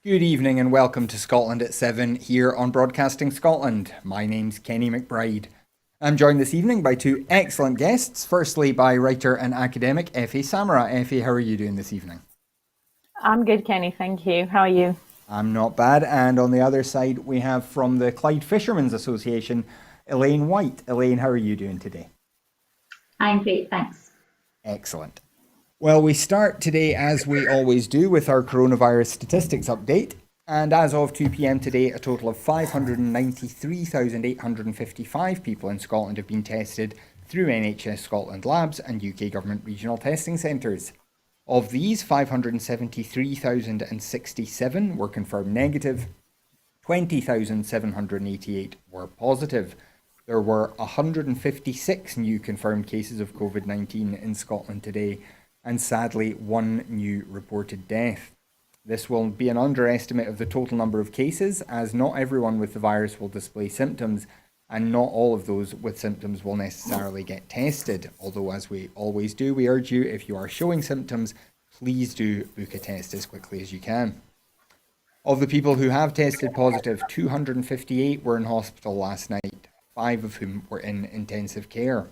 Good evening and welcome to Scotland at 7 here on Broadcasting Scotland. My name's Kenny McBride. I'm joined this evening by two excellent guests. Firstly, by writer and academic Effie Samara. Effie, how are you doing this evening? I'm good, Kenny. Thank you. How are you? I'm not bad. And on the other side, we have from the Clyde Fishermen's Association, Elaine Whyte. Elaine, how are you doing today? I'm great, thanks. Excellent. Well, we start today, as we always do, with our coronavirus statistics update. And as of 2 p.m. today, a total of 593,855 people in Scotland have been tested through NHS Scotland labs and UK Government regional testing centres. Of these, 573,067 were confirmed negative, 20,788 were positive. There were 156 new confirmed cases of COVID-19 in Scotland today, and sadly, one new reported death. This will be an underestimate of the total number of cases, as not everyone with the virus will display symptoms, and not all of those with symptoms will necessarily get tested. Although, as we always do, we urge you, if you are showing symptoms, please do book a test as quickly as you can. Of the people who have tested positive, 258 were in hospital last night, 5 of whom were in intensive care.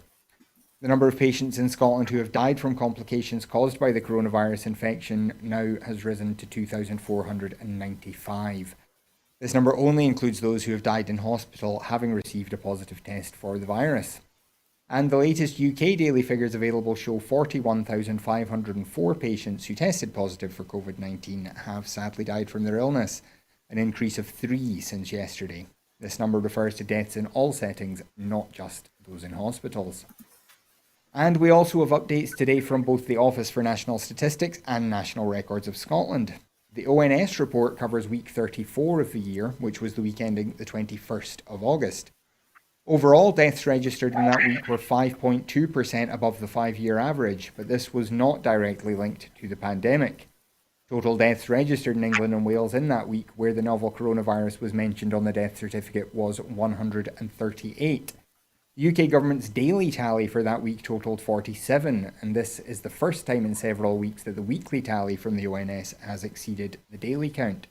The number of patients in Scotland who have died from complications caused by the coronavirus infection now has risen to 2,495. This number only includes those who have died in hospital having received a positive test for the virus. And the latest UK daily figures available show 41,504 patients who tested positive for COVID-19 have sadly died from their illness, an increase of 3 since yesterday. This number refers to deaths in all settings, not just those in hospitals. And we also have updates today from both the Office for National Statistics and National Records of Scotland. The ONS report covers week 34 of the year, which was the week ending the 21st of August. Overall, deaths registered in that week were 5.2% above the 5-year average, but this was not directly linked to the pandemic. Total deaths registered in England and Wales in that week, where the novel coronavirus was mentioned on the death certificate, was 138. The UK government's daily tally for that week totaled 47, and this is the first time in several weeks that the weekly tally from the ONS has exceeded the daily count.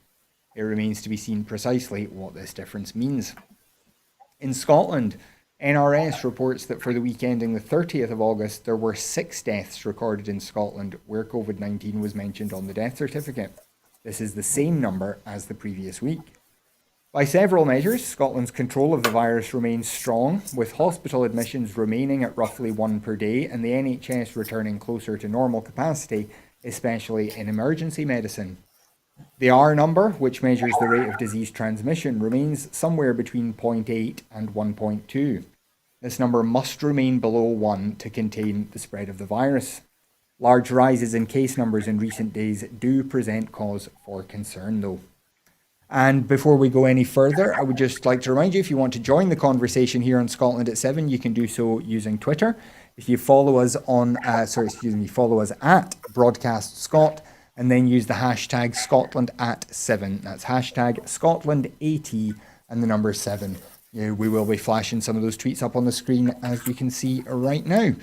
It remains to be seen precisely what this difference means. In Scotland, NRS reports that for the week ending the 30th of August, there were 6 deaths recorded in Scotland where COVID-19 was mentioned on the death certificate. This is the same number as the previous week. By several measures, Scotland's control of the virus remains strong, with hospital admissions remaining at roughly 1 per day and the NHS returning closer to normal capacity, especially in emergency medicine. The R number, which measures the rate of disease transmission, remains somewhere between 0.8 and 1.2. This number must remain below 1 to contain the spread of the virus. Large rises in case numbers in recent days do present cause for concern, though. And before we go any further, I would just like to remind you, if you want to join the conversation here on Scotland at 7, you can do so using Twitter. If you follow us follow us at Broadcast Scot, and then use the hashtag Scotland at 7. That's hashtag Scotland AT and the number 7. We will be flashing some of those tweets up on the screen, as you can see right now.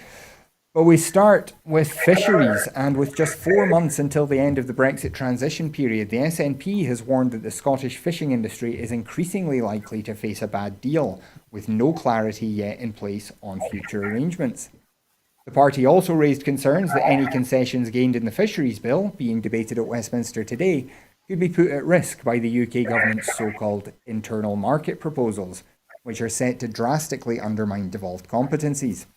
But we start with fisheries, and with just 4 months until the end of the Brexit transition period, the SNP has warned that the Scottish fishing industry is increasingly likely to face a bad deal, with no clarity yet in place on future arrangements. The party also raised concerns that any concessions gained in the fisheries bill, being debated at Westminster today, could be put at risk by the UK government's so-called internal market proposals, which are set to drastically undermine devolved competencies.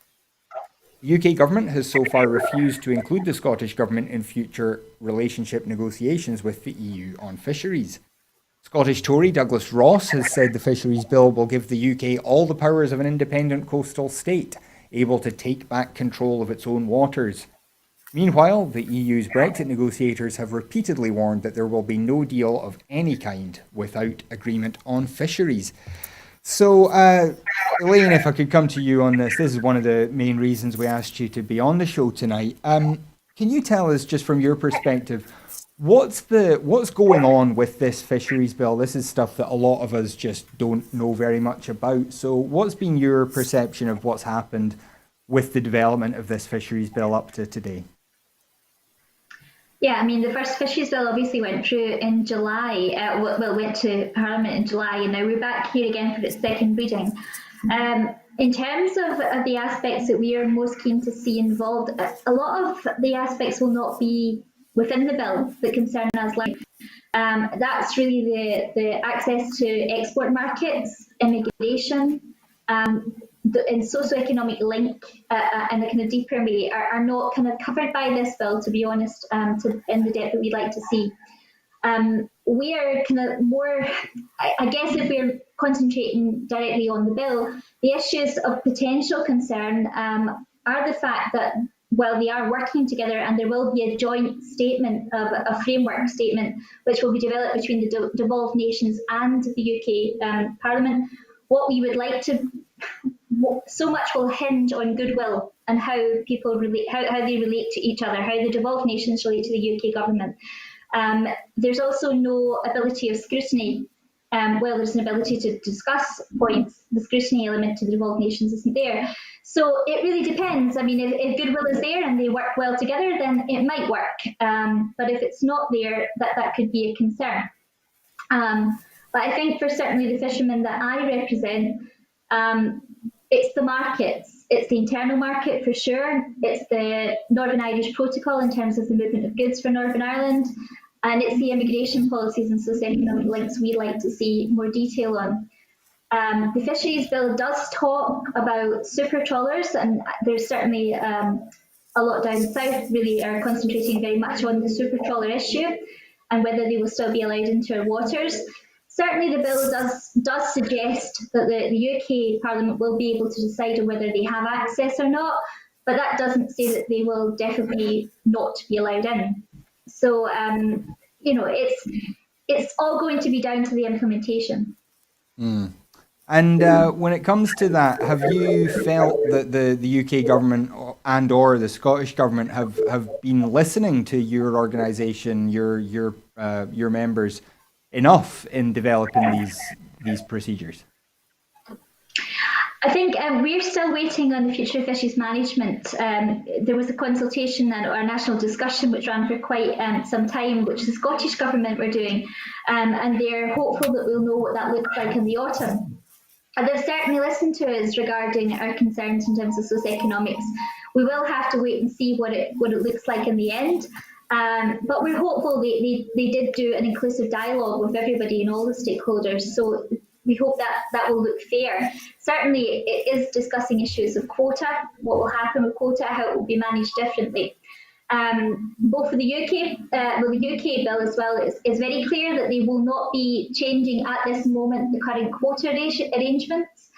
The UK government has so far refused to include the Scottish government in future relationship negotiations with the EU on fisheries. Scottish Tory Douglas Ross has said the fisheries bill will give the UK all the powers of an independent coastal state, able to take back control of its own waters. Meanwhile, the EU's Brexit negotiators have repeatedly warned that there will be no deal of any kind without agreement on fisheries. So, Elaine, if I could come to you on this is one of the main reasons we asked you to be on the show tonight. Can you tell us, just from your perspective, what's going on with this fisheries bill? This is stuff that a lot of us just don't know very much about. So, what's been your perception of what's happened with the development of this fisheries bill up to today? Yeah, I mean, the first fisheries bill obviously went through in July, went to Parliament in July, and now we're back here again for its second reading. In terms of the aspects that we are most keen to see involved, a lot of the aspects will not be within the bill that concern us. Like that's really the access to export markets, immigration, and socioeconomic link and the kind of deeper way are not kind of covered by this bill, to be honest, in the depth that we'd like to see. We are kind of more, I guess, if we're concentrating directly on the bill, the issues of potential concern are the fact that while they are working together and there will be a joint statement, of a framework statement, which will be developed between the devolved nations and the UK Parliament, what we would like to, so much will hinge on goodwill and how people relate, how they relate to each other, how the devolved nations relate to the UK government. There's also no ability of scrutiny. Well, there's an ability to discuss points. The scrutiny element to the devolved nations isn't there. So it really depends. I mean, if goodwill is there and they work well together, then it might work. But if it's not there, that could be a concern. But I think for certainly the fishermen that I represent, it's the markets. It's the internal market for sure. It's the Northern Irish Protocol in terms of the movement of goods for Northern Ireland. And it's the immigration policies and socioeconomic links we'd like to see more detail on. The Fisheries Bill does talk about super trawlers, and there's certainly a lot down south really are concentrating very much on the super trawler issue and whether they will still be allowed into our waters. Certainly the bill does suggest that the UK Parliament will be able to decide on whether they have access or not, but that doesn't say that they will definitely not be allowed in. So, you know, it's all going to be down to the implementation. Mm. And when it comes to that, have you felt that the UK government and or the Scottish government have been listening to your organisation, your members, enough in developing these procedures? I think we're still waiting on the future of fisheries management. There was a consultation or a national discussion which ran for quite some time, which the Scottish Government were doing, and they're hopeful that we'll know what that looks like in the autumn. And they've certainly listened to us regarding our concerns in terms of socioeconomics. We will have to wait and see what it looks like in the end. But we're hopeful they did do an inclusive dialogue with everybody and all the stakeholders. So we hope that will look fair. Certainly, it is discussing issues of quota, what will happen with quota, how it will be managed differently. Both for the UK, the UK bill as well is very clear that they will not be changing at this moment the current quota arrangements,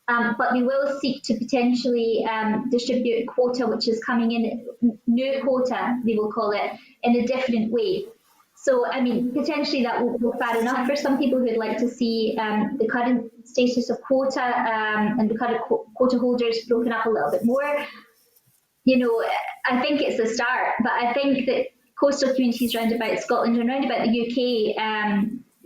but they will seek to potentially distribute quota which is coming in, new quota they will call it, in a different way. So, I mean, potentially that will go far enough for some people who'd like to see the current status of quota and the current quota holders broken up a little bit more. You know, I think it's a start, but I think that coastal communities round about Scotland and round about the UK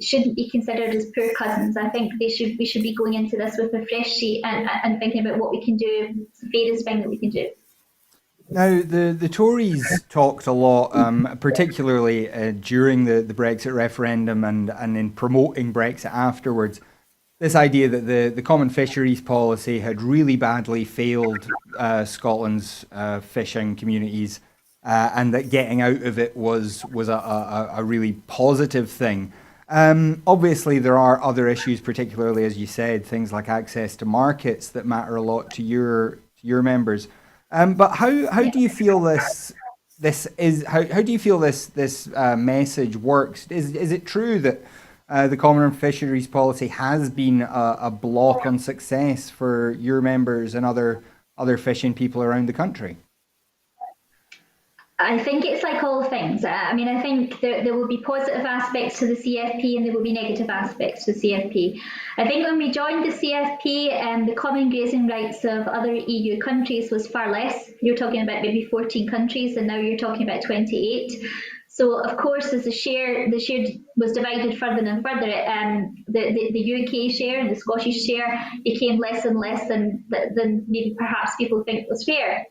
shouldn't be considered as poor cousins. I think we should be going into this with a fresh sheet and thinking about what we can do, the fairest thing that we can do. Now, the Tories talked a lot, particularly during the Brexit referendum and in promoting Brexit afterwards, this idea that the common fisheries policy had really badly failed Scotland's fishing communities and that getting out of it was a really positive thing. Obviously, there are other issues, particularly, as you said, things like access to markets that matter a lot to your members. But how do you feel this message works? Is it true that the common fisheries policy has been a block on success for your members and other fishing people around the country? I think it's like all things. I mean, I think there will be positive aspects to the CFP and there will be negative aspects to the CFP. I think when we joined the CFP, the common grazing rights of other EU countries was far less. You're talking about maybe 14 countries and now you're talking about 28. So, of course, as the share was divided further and further, the UK share and the Scottish share became less and less than maybe perhaps people think was fair.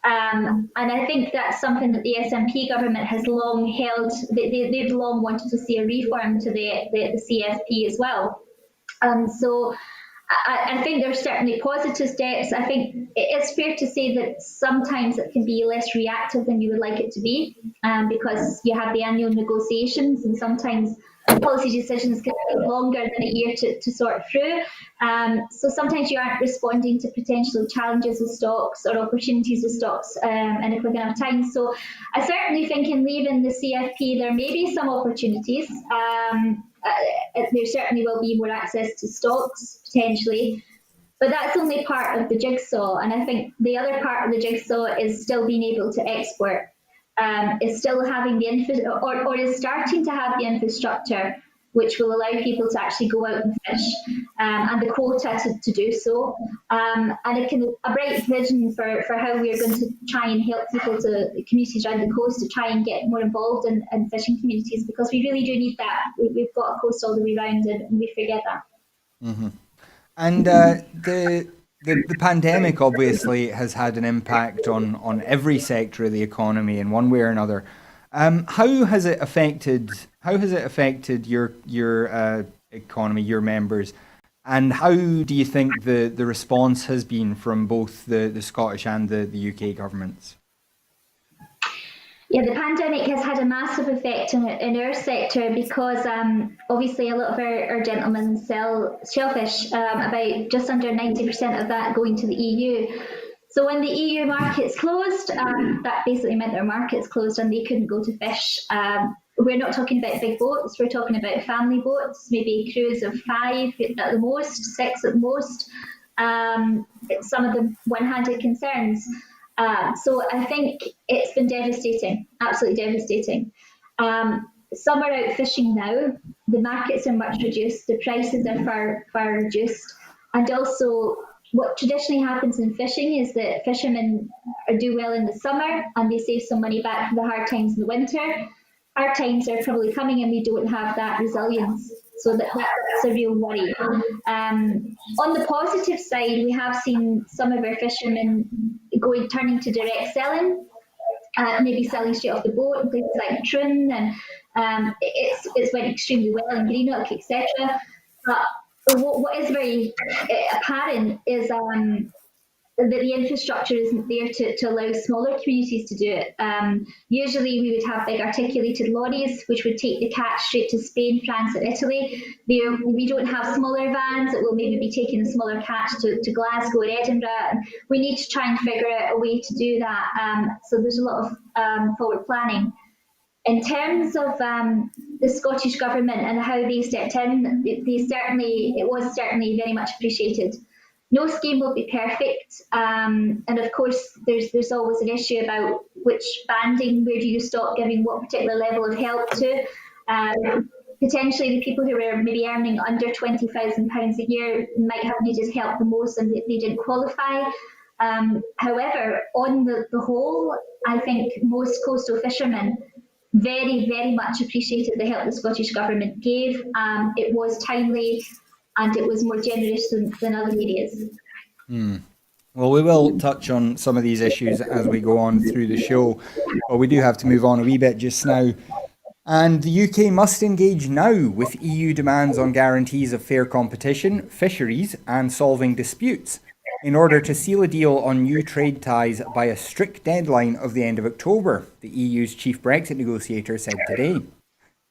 And I think that's something that the SNP government has long held. They've long wanted to see a reform to the CFP as well. So I think there's certainly positive steps. I think it's fair to say that sometimes it can be less reactive than you would like it to be, because you have the annual negotiations, and sometimes policy decisions can take longer than a year to sort through. So sometimes you aren't responding to potential challenges with stocks or opportunities with stocks in a quick enough time. So I certainly think in leaving the CFP, there may be some opportunities. There certainly will be more access to stocks potentially, but that's only part of the jigsaw. And I think the other part of the jigsaw is still being able to export, is still having the or is starting to have the infrastructure which will allow people to actually go out and fish, and the quota to do so. And a bright vision for how we are going to try and help people communities around the coast to try and get more involved in fishing communities, because we really do need that. We've got a coast all the way around, and we forget that. Mm-hmm. And the pandemic obviously has had an impact on every sector of the economy in one way or another. How has it affected your economy, your members, and how do you think the response has been from both the Scottish and the UK governments? Yeah, the pandemic has had a massive effect in our sector, because obviously a lot of our gentlemen sell shellfish, about just under 90% of that going to the EU. So when the EU markets closed, that basically meant their markets closed and they couldn't go to fish. We're not talking about big boats, we're talking about family boats, maybe crews of 5 at the most, 6 at the most. Some of them one-handed concerns. So I think it's been devastating, absolutely devastating. Some are out fishing now. The markets are much reduced. The prices are far reduced. And also, what traditionally happens in fishing is that fishermen do well in the summer and they save some money back for the hard times in the winter. Hard times are probably coming and we don't have that resilience. So that's a real worry. On the positive side, we have seen some of our fishermen turning to direct selling, maybe selling straight off the boat, places like Troon, and it's went extremely well in Greenock, etc. But what is very apparent is that the infrastructure isn't there to allow smaller communities to do it. Usually we would have big articulated lorries which would take the catch straight to Spain, France and Italy. We don't have smaller vans that will maybe be taking a smaller catch to Glasgow or Edinburgh. We need to try and figure out a way to do that. So there's a lot of forward planning. In terms of the Scottish Government and how they stepped in, it was certainly very much appreciated. No scheme will be perfect, and of course there's always an issue about which banding, where do you stop giving what particular level of help to. Potentially the people who were maybe earning under £20,000 a year might have needed help the most and they didn't qualify. However, on the whole, I think most coastal fishermen very, very much appreciated the help the Scottish Government gave. It was timely and it was more generous than other areas. Well, we will touch on some of these issues as we go on through the show, but we do have to move on a wee bit just now. And the UK must engage now with EU demands on guarantees of fair competition, fisheries and solving disputes in order to seal a deal on new trade ties by a strict deadline of the end of October, the EU's chief Brexit negotiator said today.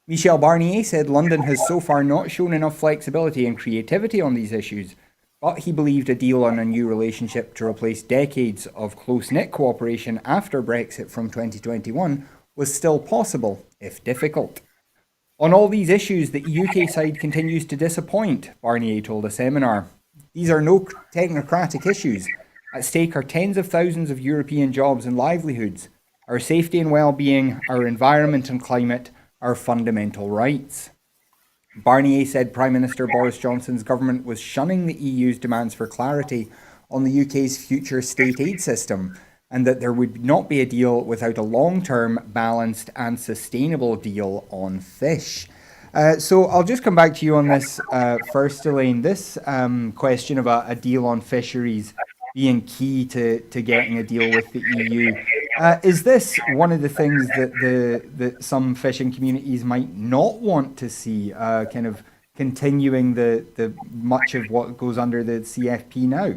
Michel Barnier said London has so far not shown enough flexibility and creativity on these issues, but he believed a deal on a new relationship to replace decades of close-knit cooperation after Brexit from 2021 was still possible, if difficult. On all these issues, the UK side continues to disappoint, Barnier told a seminar. These are no technocratic issues. At stake are tens of thousands of European jobs and livelihoods, our safety and well-being, our environment and climate, our fundamental rights. Barnier said Prime Minister Boris Johnson's government was shunning the EU's demands for clarity on the UK's future state aid system, and that there would not be a deal without a long-term, balanced and sustainable deal on fish. So I'll just come back to you on this first, Elaine. This question about a deal on fisheries being key to getting a deal with the EU. Is this one of the things that some fishing communities might not want to see, kind of continuing the much of what goes under the CFP now?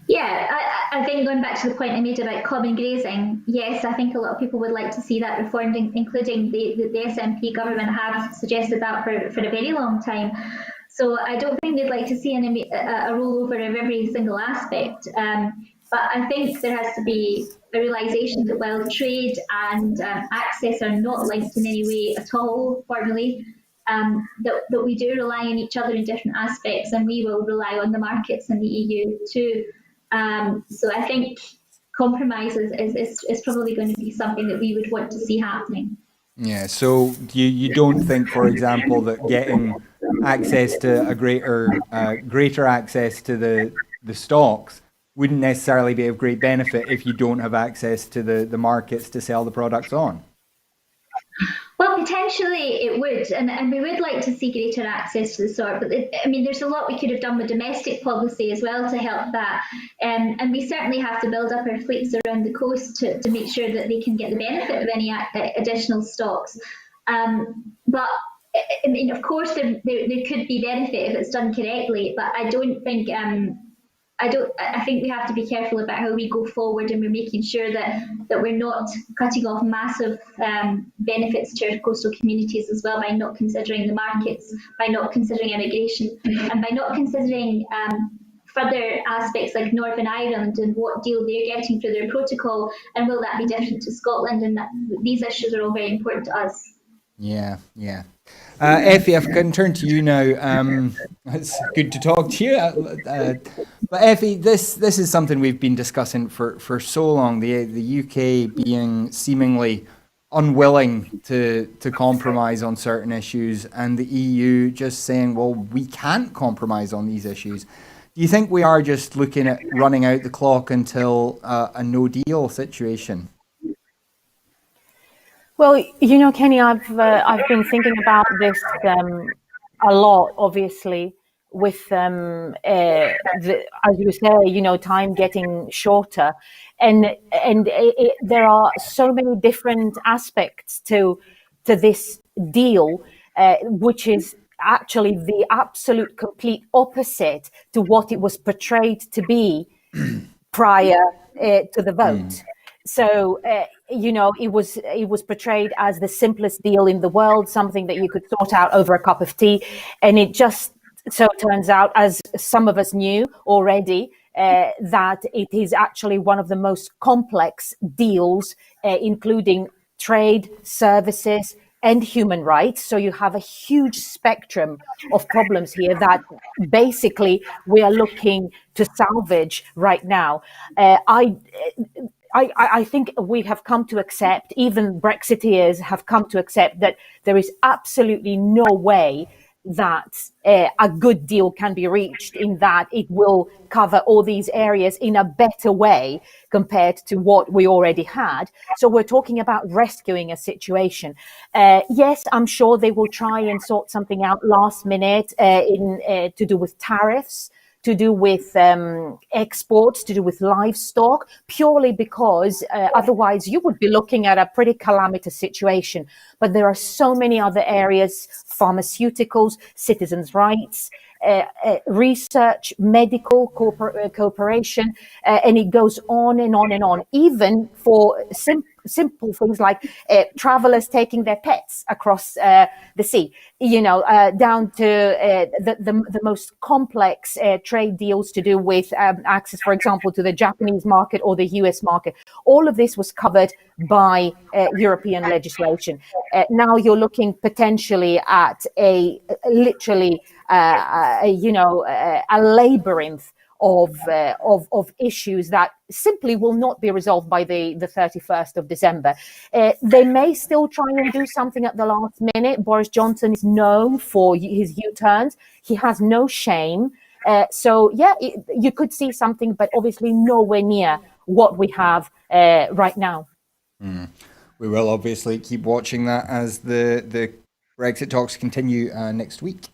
Yeah, I think going back to the point I made about common grazing, yes, I think a lot of people would like to see that reformed, including the SNP government have suggested that for a very long time. So I don't think they'd like to see a rollover of every single aspect. But I think there has to be a realisation that while trade and access are not linked in any way at all formally, that we do rely on each other in different aspects, and we will rely on the markets in the EU too. So I think compromise is probably going to be something that we would want to see happening. Yeah, so you don't think, for example, that getting access to a greater access to the stocks wouldn't necessarily be of great benefit if you don't have access to the markets to sell the products on? Well, potentially it would, and we would like to see greater access to the sort. But I mean, there's a lot we could have done with domestic policy as well to help that, and we certainly have to build up our fleets around the coast to make sure that they can get the benefit of any additional stocks. But I mean, of course, there could be benefit if it's done correctly, but I don't think. I think we have to be careful about how we go forward, and we're making sure that we're not cutting off massive benefits to our coastal communities as well by not considering the markets, by not considering immigration, and by not considering further aspects like Northern Ireland and what deal they're getting through their protocol, and will that be different to Scotland? And these issues are all very important to us. Yeah. Effie, if I can turn to you now. It's good to talk to you. But Effie, this is something we've been discussing for so long. The UK being seemingly unwilling to compromise on certain issues, and the EU just saying, well, we can't compromise on these issues. Do you think we are just looking at running out the clock until a no deal situation? Well, Kenny, I've been thinking about this a lot, obviously, with as you say, time getting shorter, and there are so many different aspects to this deal, which is actually the absolute complete opposite to what it was portrayed to be prior to the vote. So, it was portrayed as the simplest deal in the world, something that you could sort out over a cup of tea. And it just so turns out, as some of us knew already, that it is actually one of the most complex deals, including trade, services, and human rights. So you have a huge spectrum of problems here that basically we are looking to salvage right now. I think we have come to accept, even Brexiteers have come to accept, that there is absolutely no way that a good deal can be reached, in that it will cover all these areas in a better way compared to what we already had. So we're talking about rescuing a situation. Yes, I'm sure they will try and sort something out last minute to do with tariffs, to do with exports, to do with livestock, purely because otherwise you would be looking at a pretty calamitous situation. But there are so many other areas: pharmaceuticals, citizens' rights, research, medical cooperation, and it goes on and on and on, even for simple things like travelers taking their pets across the sea, down to the most complex trade deals to do with access, for example, to the Japanese market or the US market. All of this was covered by European legislation. Now you're looking potentially at a labyrinth of issues that simply will not be resolved by the 31st of December. They may still try and do something at the last minute. Boris Johnson is known for his U-turns. He has no shame. You could see something, but obviously nowhere near what we have right now. We will obviously keep watching that as the Brexit talks continue next week.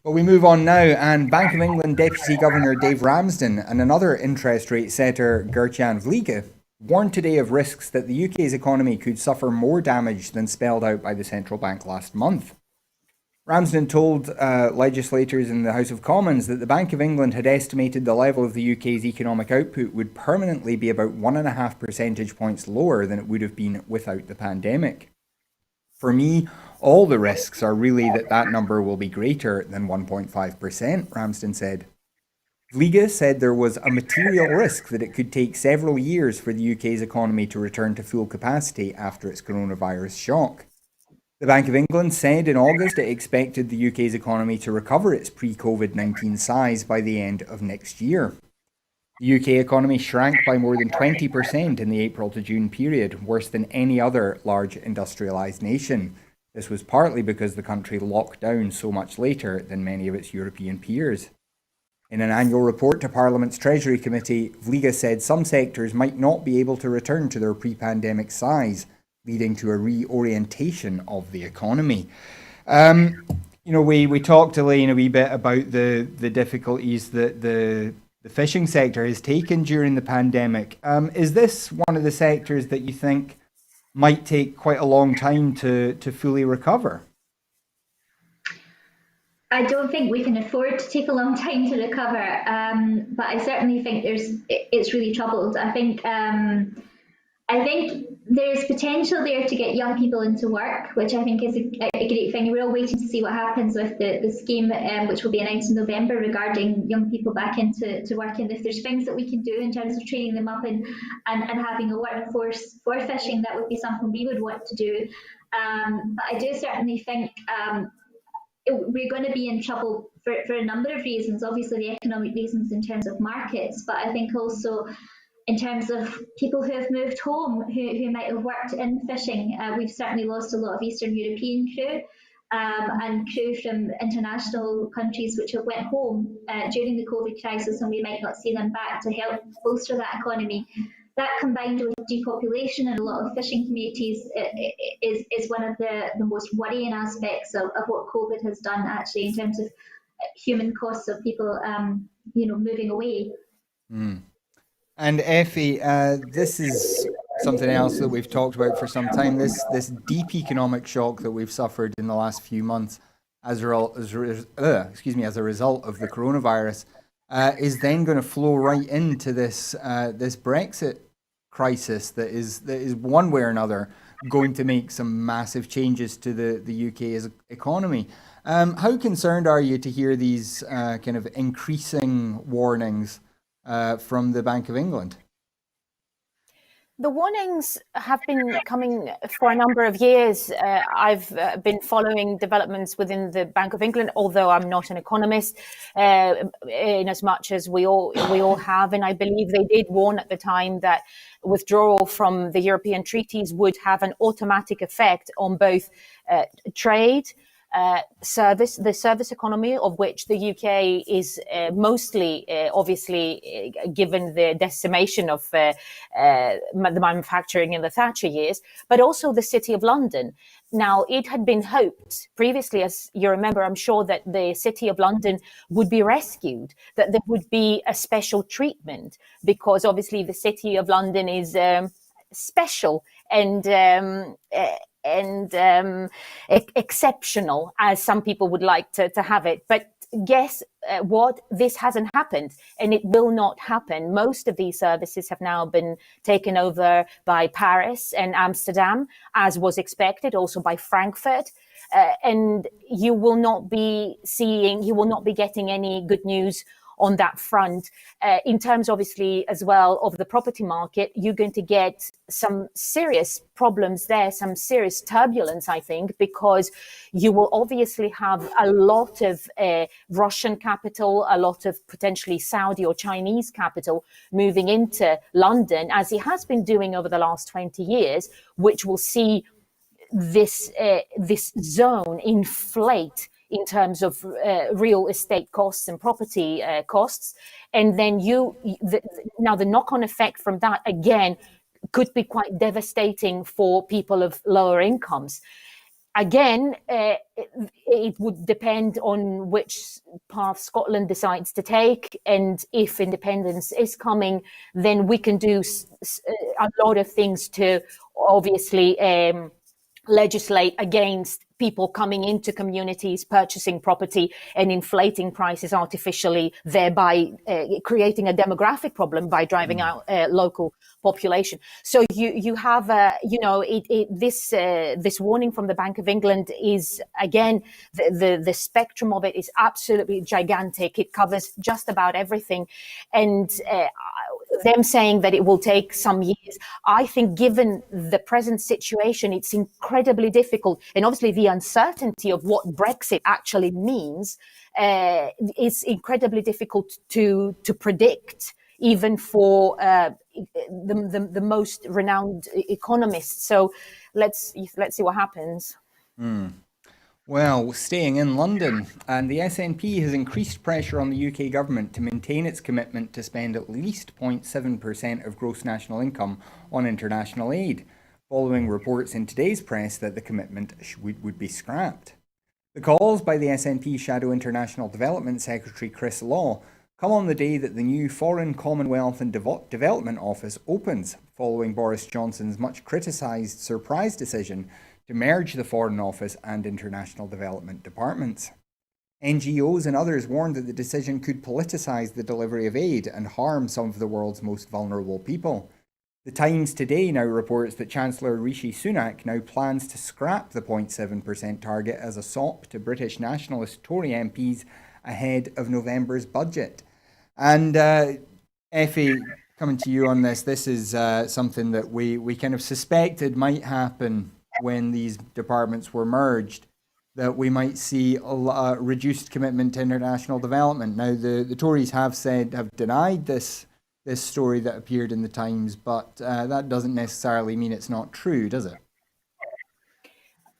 But we move on now, and Bank of England Deputy Governor Dave Ramsden and another interest rate setter, Gert-Jan Vliege, warned today of risks that the UK's economy could suffer more damage than spelled out by the central bank last month. Ramsden told legislators in the House of Commons that the Bank of England had estimated the level of the UK's economic output would permanently be about 1.5 percentage points lower than it would have been without the pandemic. For me, all the risks are really that number will be greater than 1.5%, Ramsden said. Vliege said there was a material risk that it could take several years for the UK's economy to return to full capacity after its coronavirus shock. The Bank of England said in August it expected the UK's economy to recover its pre-COVID-19 size by the end of next year. The UK economy shrank by more than 20% in the April to June period, worse than any other large industrialised nation. This was partly because the country locked down so much later than many of its European peers. In an annual report to Parliament's Treasury Committee, Vliege said some sectors might not be able to return to their pre-pandemic size, leading to a reorientation of the economy. We talked, Elaine, a wee bit about the difficulties that the fishing sector has taken during the pandemic. Is this one of the sectors that you think might take quite a long time to fully recover? I don't think we can afford to take a long time to recover, but I certainly think it's really troubled. I think there's potential there to get young people into work, which I think is a great thing. We're all waiting to see what happens with the scheme, which will be announced in November regarding young people back into work. And if there's things that we can do in terms of training them up and having a workforce for fishing, that would be something we would want to do. But I do certainly think we're going to be in trouble for a number of reasons. Obviously, the economic reasons in terms of markets, but I think also in terms of people who have moved home, who might have worked in fishing. We've certainly lost a lot of Eastern European crew and crew from international countries which have went home during the COVID crisis, and we might not see them back to help bolster that economy. That combined with depopulation in a lot of fishing communities is one of the most worrying aspects of what COVID has done actually in terms of human costs of people moving away. Mm. And Effie, this is something else that we've talked about for some time. This deep economic shock that we've suffered in the last few months as a result of the coronavirus is then going to flow right into this Brexit crisis that is one way or another going to make some massive changes to the UK's economy. How concerned are you to hear these kind of increasing warnings from the Bank of England? The warnings have been coming for a number of years. I've been following developments within the Bank of England, although I'm not an economist, in as much as we all have. And I believe they did warn at the time that withdrawal from the European treaties would have an automatic effect on both trade, the service economy, of which the UK is mostly, obviously, given the decimation of the manufacturing in the Thatcher years, but also the City of London. Now, it had been hoped previously, as you remember, I'm sure, that the City of London would be rescued, that there would be a special treatment, because obviously the City of London is special and exceptional, as some people would like to have it. But guess what? This hasn't happened, and it will not happen. Most of these services have now been taken over by Paris and Amsterdam, as was expected, also by Frankfurt. And you will not be getting any good news on that front. In terms, obviously, as well, of the property market, you're going to get some serious problems there, some serious turbulence, I think, because you will obviously have a lot of Russian capital, a lot of potentially Saudi or Chinese capital moving into London, as it has been doing over the last 20 years, which will see this zone inflate in terms of real estate costs and property costs. And then now the knock-on effect from that, again, could be quite devastating for people of lower incomes. again, it would depend on which path Scotland decides to take. And if independence is coming, then we can do a lot of things to obviously legislate against people coming into communities, purchasing property and inflating prices artificially, thereby creating a demographic problem by driving out local population. So you have this warning from the Bank of England is, again, the spectrum of it is absolutely gigantic. It covers just about everything, and them saying that it will take some years, I think given the present situation, it's incredibly difficult. And obviously the uncertainty of what Brexit actually means is incredibly difficult to predict, even for the most renowned economists. So let's see what happens. Well, staying in London, and the SNP has increased pressure on the UK government to maintain its commitment to spend at least 0.7% of gross national income on international aid, following reports in today's press that the commitment would be scrapped. The calls by the SNP Shadow International Development Secretary Chris Law come on the day that the new Foreign, Commonwealth and Development Office opens, following Boris Johnson's much criticised surprise decision to merge the Foreign Office and International Development Departments. NGOs and others warned that the decision could politicise the delivery of aid and harm some of the world's most vulnerable people. The Times today now reports that Chancellor Rishi Sunak now plans to scrap the 0.7% target as a sop to British nationalist Tory MPs ahead of November's budget. And Effie, coming to you on this, this is something that we kind of suspected might happen when these departments were merged, that we might see a reduced commitment to international development. Now, the Tories have denied this story that appeared in the Times, but that doesn't necessarily mean it's not true, does it?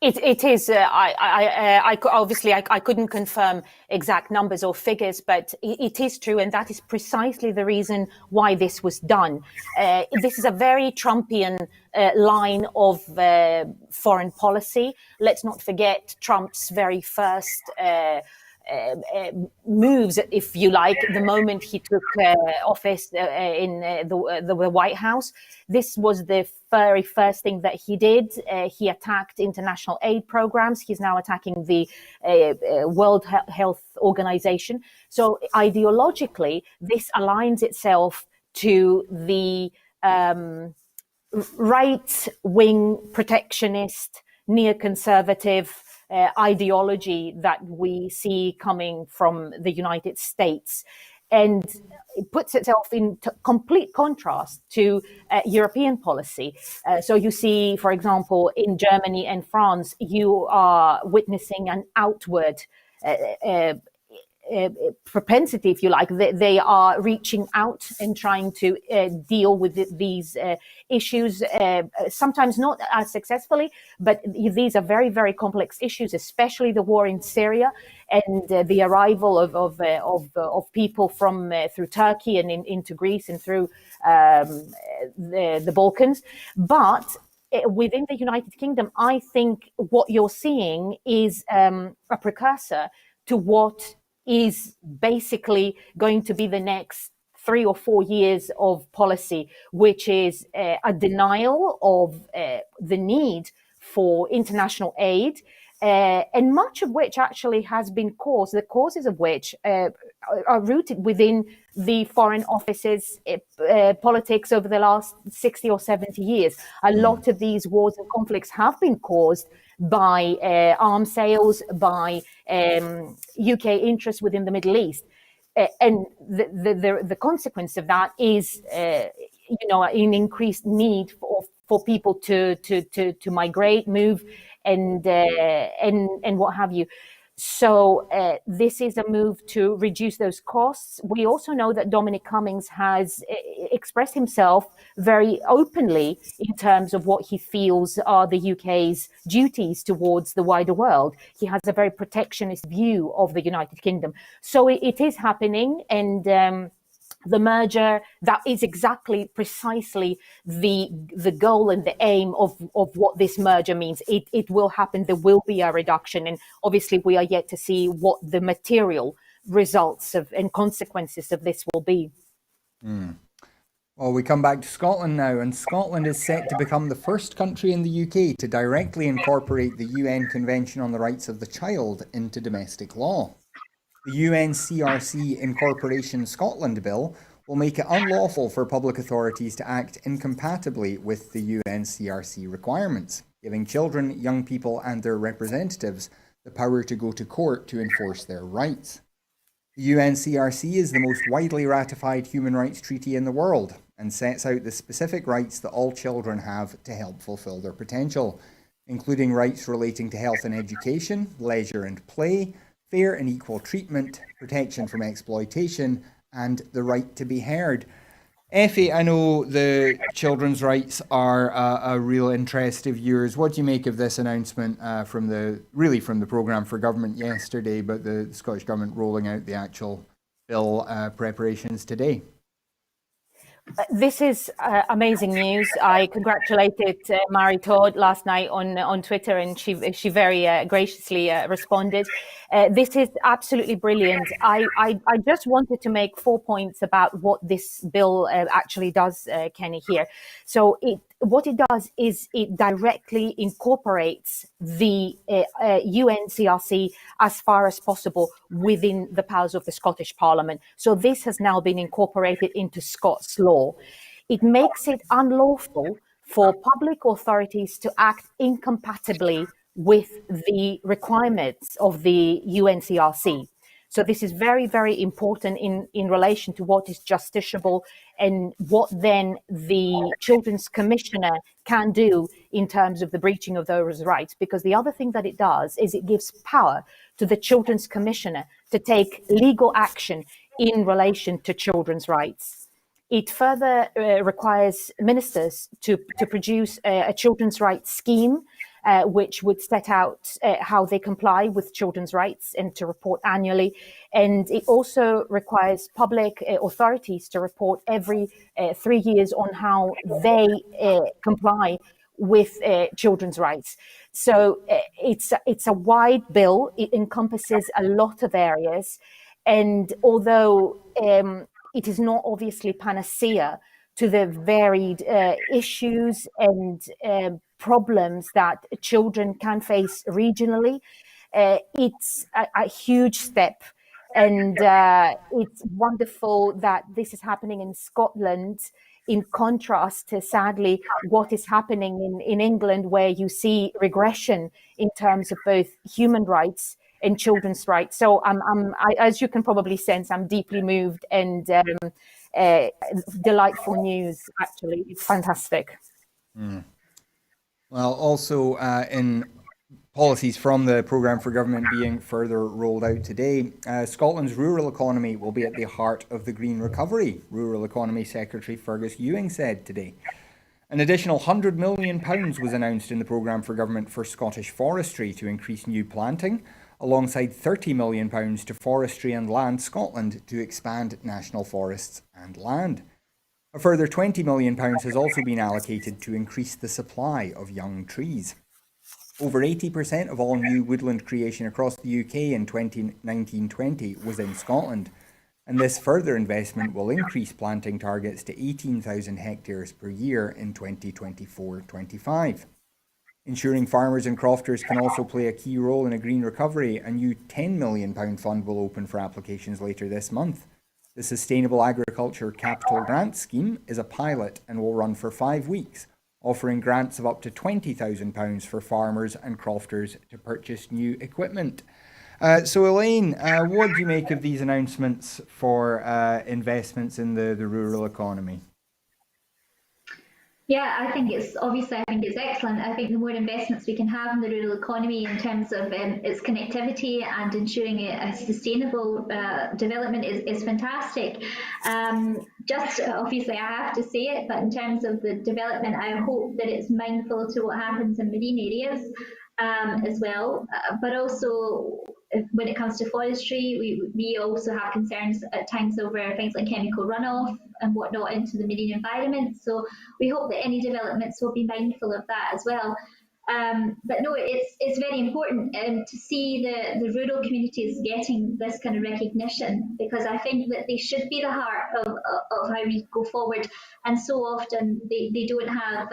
It is. I couldn't confirm exact numbers or figures, but it is true, and that is precisely the reason why this was done. This is a very Trumpian line of foreign policy. Let's not forget Trump's very first moves, if you like, the moment he took office in the White House. This was the very first thing that he did. He attacked international aid programs. He's now attacking the World Health Organization. So ideologically, this aligns itself to the right-wing protectionist, neoconservative ideology that we see coming from the United States. And it puts itself in complete contrast to European policy. So you see, for example, in Germany and France, you are witnessing an outward propensity, if you like. They are reaching out and trying to deal with these issues, sometimes not as successfully, but these are very, very complex issues, especially the war in Syria and the arrival of people from through Turkey and into Greece and through the Balkans. But within the United Kingdom, I think what you're seeing is a precursor to what is basically going to be the next 3 or 4 years of policy, which is a denial of the need for international aid, and much of which actually has been caused, the causes of which are rooted within the Foreign Office's politics over the last 60 or 70 years. A lot of these wars and conflicts have been caused by arms sales, by UK interests within the Middle East. And the consequence of that is, an increased need for people to migrate, move, and what have you. So this is a move to reduce those costs. We also know that Dominic Cummings has expressed himself very openly in terms of what he feels are the UK's duties towards the wider world. He has a very protectionist view of the United Kingdom. So it is happening, and the merger, that is exactly precisely the goal and the aim of what this merger means. It will happen. There will be a reduction, and obviously we are yet to see what the material results of and consequences of this will be. Well, we come back to Scotland now, and Scotland is set to become the first country in the UK to directly incorporate the UN Convention on the Rights of the Child into domestic law. The UNCRC Incorporation Scotland Bill will make it unlawful for public authorities to act incompatibly with the UNCRC requirements, giving children, young people, and their representatives the power to go to court to enforce their rights. The UNCRC is the most widely ratified human rights treaty in the world and sets out the specific rights that all children have to help fulfill their potential, including rights relating to health and education, leisure and play, fair and equal treatment, protection from exploitation, and the right to be heard. Effie, I know the children's rights are a real interest of yours. What do you make of this announcement from the programme for government yesterday, but the Scottish Government rolling out the actual bill preparations today? This is amazing news. I congratulated Mary Todd last night on Twitter, and she very graciously responded. This is absolutely brilliant. I just wanted to make 4 points about what this bill actually does, Kenny, here. So what it does is it directly incorporates the UNCRC as far as possible within the powers of the Scottish Parliament. So this has now been incorporated into Scots law. It makes it unlawful for public authorities to act incompatibly with the requirements of the UNCRC. So this is very, very important in relation to what is justiciable and what then the Children's Commissioner can do in terms of the breaching of those rights. Because the other thing that it does is it gives power to the Children's Commissioner to take legal action in relation to children's rights. It further requires ministers to produce a children's rights scheme, which would set out how they comply with children's rights and to report annually. And it also requires public authorities to report every 3 years on how they comply with children's rights. So it's a wide bill. It encompasses a lot of areas. And although it is not obviously panacea to the varied issues and problems that children can face regionally, it's a huge step. And it's wonderful that this is happening in Scotland, in contrast to, sadly, what is happening in England, where you see regression in terms of both human rights and children's rights. So as you can probably sense, I'm deeply moved, and delightful news, actually. It's fantastic. Well, also in policies from the programme for government being further rolled out today, Scotland's rural economy will be at the heart of the green recovery, Rural Economy Secretary Fergus Ewing said today. An additional £100 million was announced in the programme for government for Scottish forestry to increase new planting, alongside £30 million to Forestry and Land Scotland to expand national forests and land. A further £20 million has also been allocated to increase the supply of young trees. Over 80% of all new woodland creation across the UK in 2019-20 was in Scotland, and this further investment will increase planting targets to 18,000 hectares per year in 2024-25. Ensuring farmers and crofters can also play a key role in a green recovery, a new £10 million fund will open for applications later this month. The Sustainable Agriculture Capital Grant Scheme is a pilot and will run for 5 weeks, offering grants of up to £20,000 for farmers and crofters to purchase new equipment. So Elaine, what do you make of these announcements for investments in the rural economy? Yeah, I think it's excellent. I think the more investments we can have in the rural economy in terms of its connectivity and ensuring a sustainable development is fantastic. Just obviously, I have to say it, but in terms of the development, I hope that it's mindful to what happens in marine areas. as well. But also, when it comes to forestry, we also have concerns at times over things like chemical runoff and whatnot into the marine environment. So we hope that any developments will be mindful of that as well. But no, it's very important to see the rural communities getting this kind of recognition, because I think that they should be the heart of how we go forward. And so often they don't have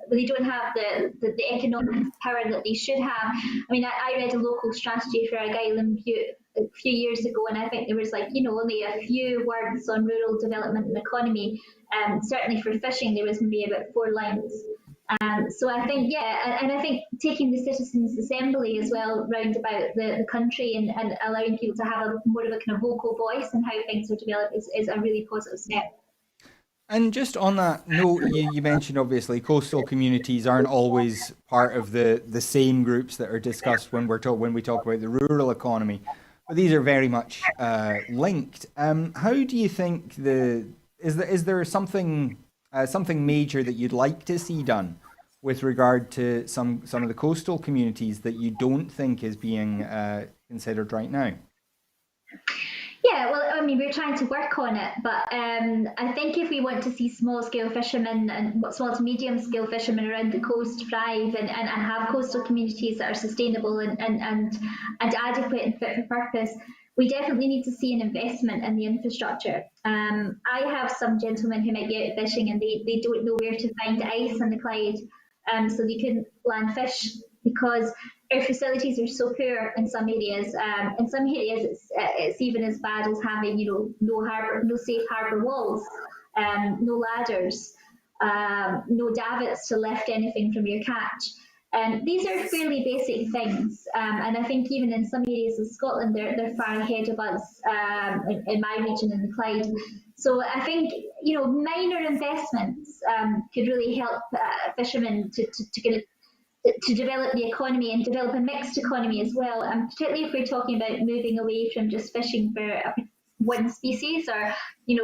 the economic power that they should have. I mean, I read a local strategy for Argyll and Bute a few years ago, and I think there was only a few words on rural development and economy. Certainly for fishing, there was maybe about 4 lines. So I think, and I think taking the citizens' assembly as well round about the country and allowing people to have more of a kind of vocal voice in how things are developed is a really positive step. And just on that note, you mentioned obviously coastal communities aren't always part of the same groups that are discussed when we talk about the rural economy, but these are very much linked. How do you think is there something major that you'd like to see done with regard to some of the coastal communities that you don't think is being considered right now? Yeah, well, I mean, we're trying to work on it, but I think if we want to see small-scale fishermen and small to medium-scale fishermen around the coast thrive and have coastal communities that are sustainable and adequate and fit for purpose, we definitely need to see an investment in the infrastructure. I have some gentlemen who might be out fishing and they don't know where to find ice on the Clyde, so they couldn't land fish because our facilities are so poor in some areas. In some areas, it's even as bad as having, no safe harbour walls, no ladders, no davits to lift anything from your catch. These are fairly basic things, and I think even in some areas of Scotland, they're far ahead of us in my region in the Clyde. So I think minor investments could really help fishermen to develop the economy and develop a mixed economy as well. And particularly if we're talking about moving away from just fishing for one species, or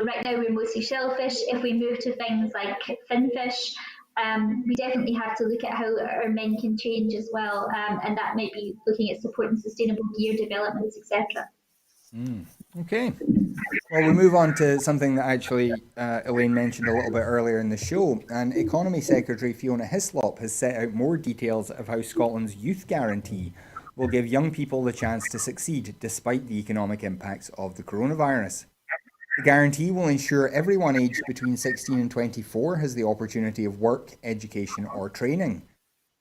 right now we're mostly shellfish. If we move to things like finfish, we definitely have to look at how our men can change as well, and that might be looking at supporting sustainable gear developments, etc. Okay. Well, we move on to something that actually Elaine mentioned a little bit earlier in the show. And Economy Secretary Fiona Hislop has set out more details of how Scotland's youth guarantee will give young people the chance to succeed despite the economic impacts of the coronavirus. The guarantee will ensure everyone aged between 16 and 24 has the opportunity of work, education or training.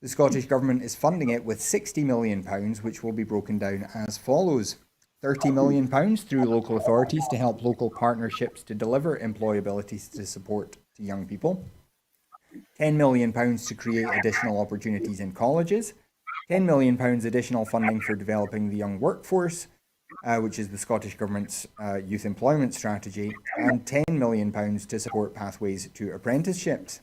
The Scottish Government is funding it with £60 million, which will be broken down as follows. £30 million through local authorities to help local partnerships to deliver employability to support to young people. £10 million to create additional opportunities in colleges. £10 million additional funding for developing the young workforce, which is the Scottish Government's youth employment strategy, and £10 million to support pathways to apprenticeships.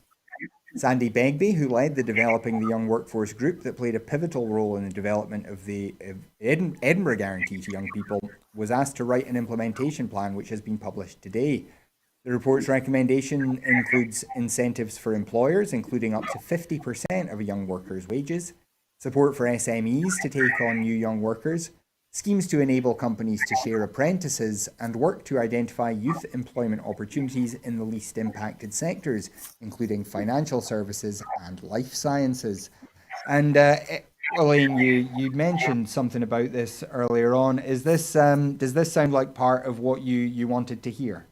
Sandy Begbie, who led the Developing the Young Workforce group that played a pivotal role in the development of the Edinburgh Guarantee to young people, was asked to write an implementation plan which has been published today. The report's recommendation includes incentives for employers, including up to 50% of a young worker's wages, support for SMEs to take on new young workers, schemes to enable companies to share apprentices, and work to identify youth employment opportunities in the least impacted sectors, including financial services and life sciences. And Elaine, you mentioned something about this earlier on. Does this sound like part of what you wanted to hear?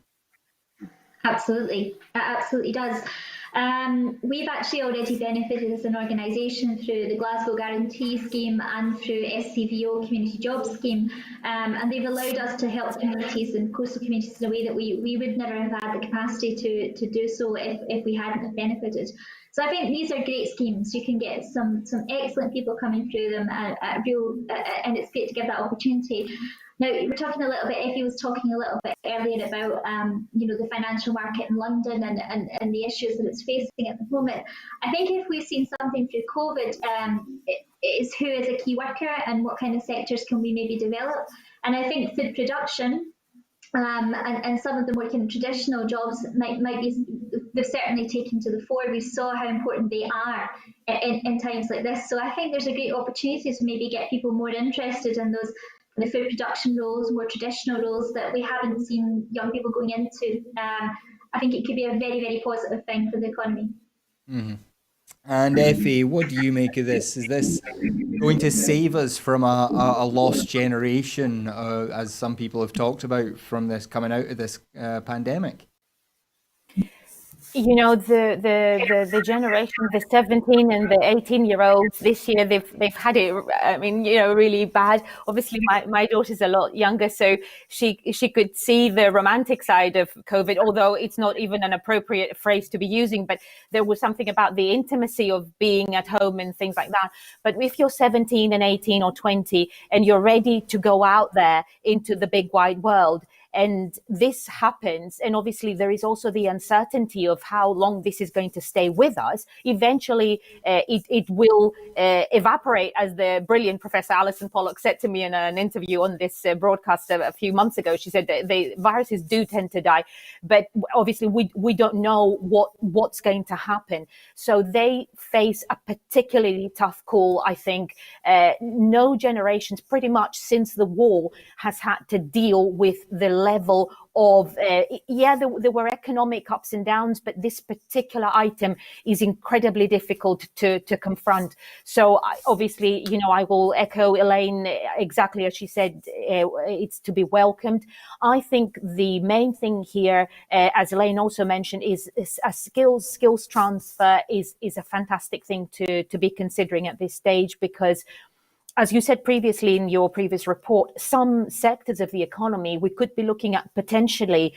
Absolutely, it absolutely does. We've actually already benefited as an organisation through the Glasgow Guarantee Scheme and through SCVO Community Jobs Scheme, and they've allowed us to help communities and coastal communities in a way that we would never have had the capacity to do so if we hadn't benefited. So I think these are great schemes. You can get some excellent people coming through them, and it's great to give that opportunity. Now, we're talking a little bit, Effie was talking a little bit earlier about, the financial market in London and the issues that it's facing at the moment. I think if we've seen something through COVID, it is who is a key worker and what kind of sectors can we maybe develop. And I think food production and some of the more kind of traditional jobs might be, they've certainly taken to the fore. We saw how important they are in times like this. So I think there's a great opportunity to maybe get people more interested in those the food production roles, more traditional roles that we haven't seen young people going into. I think it could be a very, very positive thing for the economy. Mm-hmm. And Effie, what do you make of this? Is this going to save us from a lost generation, as some people have talked about, from this coming out of this pandemic? You know, the generation, the 17 and the 18-year-olds this year, they've had it, I mean, you know, really bad. Obviously my daughter's a lot younger, so she could see the romantic side of COVID, although it's not even an appropriate phrase to be using, but there was something about the intimacy of being at home and things like that. But if you're 17 and 18 or 20 and you're ready to go out there into the big wide world, and this happens, and obviously there is also the uncertainty of how long this is going to stay with us. Eventually, it will evaporate, as the brilliant Professor Alison Pollock said to me in an interview on this broadcast a few months ago. She said that the viruses do tend to die, but obviously we don't know what's going to happen. So they face a particularly tough call, I think. No generations pretty much since the war has had to deal with the level of, there were economic ups and downs, but this particular item is incredibly difficult to confront. So obviously, you know, I will echo Elaine exactly as she said, it's to be welcomed. I think the main thing here, as Elaine also mentioned, is a skills transfer is a fantastic thing to be considering at this stage, because as you said previously in your previous report, some sectors of the economy, we could be looking at potentially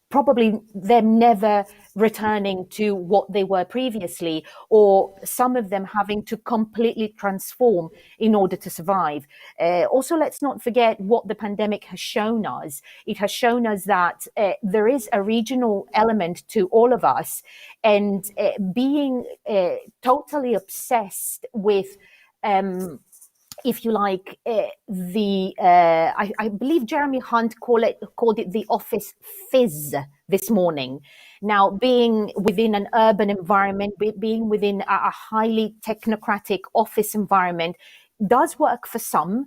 probably them never returning to what they were previously, or some of them having to completely transform in order to survive. Also, let's not forget what the pandemic has shown us. It has shown us that there is a regional element to all of us, and being totally obsessed with if you like, I believe Jeremy Hunt called it the office fizz this morning. Now, being within an urban environment, being within a highly technocratic office environment does work for some.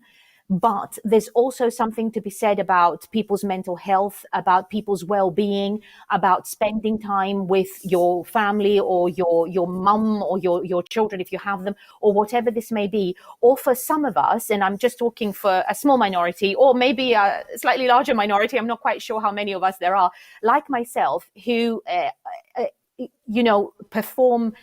But there's also something to be said about people's mental health, about people's well-being, about spending time with your family or your mum or your children, if you have them, or whatever this may be. Or for some of us, and I'm just talking for a small minority, or maybe a slightly larger minority, I'm not quite sure how many of us there are, like myself, who, perform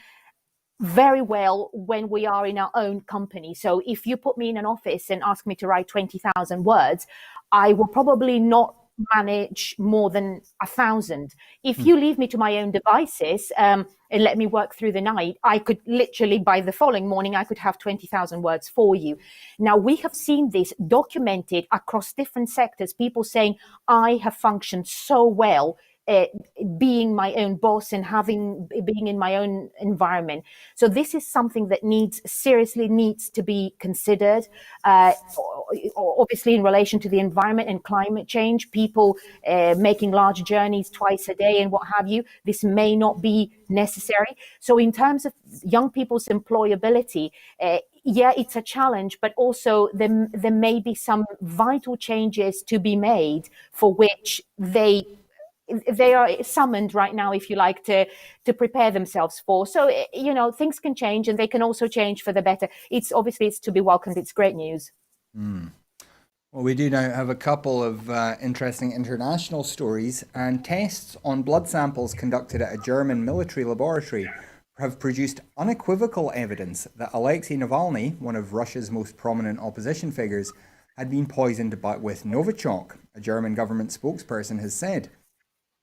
very well when we are in our own company. So if you put me in an office and ask me to write 20,000 words, I will probably not manage more than 1,000. If you leave me to my own devices and let me work through the night, I could literally, by the following morning, I could have 20,000 words for you. Now, we have seen this documented across different sectors, people saying, I have functioned so well being my own boss and being in my own environment. So this is something that seriously needs to be considered. Obviously, in relation to the environment and climate change, people making large journeys twice a day and what have you, this may not be necessary. So in terms of young people's employability, it's a challenge, but also there may be some vital changes to be made for which they are summoned right now, if you like, to prepare themselves for. So, things can change, and they can also change for the better. It's to be welcomed. It's great news. Well, we do now have a couple of interesting international stories, and tests on blood samples conducted at a German military laboratory have produced unequivocal evidence that Alexei Navalny, one of Russia's most prominent opposition figures, had been poisoned with Novichok, a German government spokesperson has said.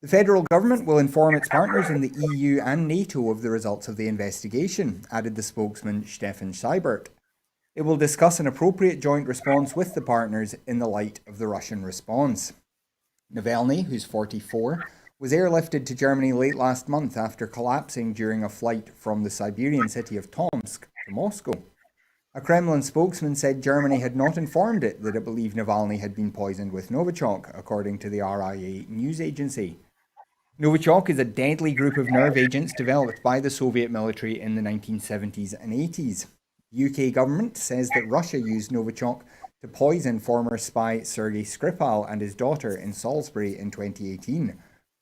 The federal government will inform its partners in the EU and NATO of the results of the investigation, added the spokesman Stefan Seibert. It will discuss an appropriate joint response with the partners in the light of the Russian response. Navalny, who's 44, was airlifted to Germany late last month after collapsing during a flight from the Siberian city of Tomsk to Moscow. A Kremlin spokesman said Germany had not informed it that it believed Navalny had been poisoned with Novichok, according to the RIA news agency. Novichok is a deadly group of nerve agents developed by the Soviet military in the 1970s and 80s. The UK government says that Russia used Novichok to poison former spy Sergei Skripal and his daughter in Salisbury in 2018.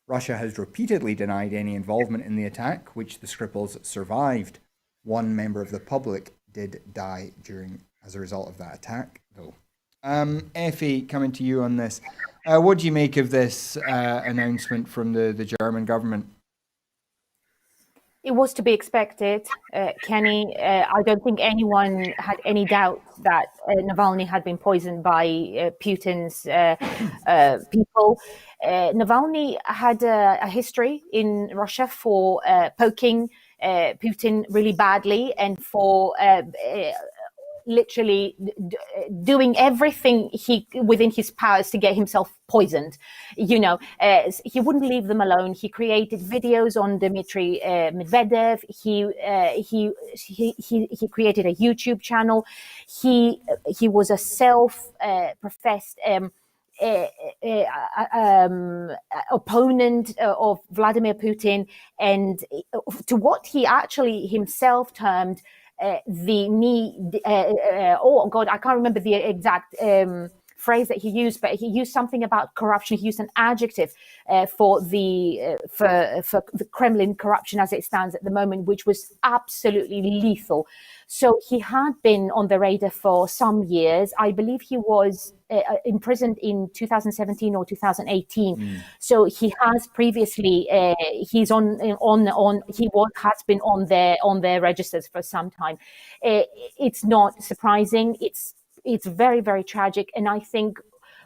Russia has repeatedly denied any involvement in the attack, which the Skripals survived. One member of the public did die as a result of that attack, though. Effie, coming to you on this. What do you make of this announcement from the German government? It was to be expected, Kenny. I don't think anyone had any doubt that Navalny had been poisoned by Putin's people. Navalny had a history in Russia for poking Putin really badly and for literally doing everything within his powers to get himself poisoned. He wouldn't leave them alone. He created videos on Dmitry Medvedev. He created a YouTube channel. He was a self-professed opponent of Vladimir Putin, and to what he actually himself termed I can't remember the exact phrase that he used, but he used something about corruption. He used an adjective for the Kremlin corruption as it stands at the moment, which was absolutely lethal. So he had been on the radar for some years. I believe he was imprisoned in 2017 or 2018. So he has previously has been on their registers for some time. It's not surprising. It's very, very tragic, and I think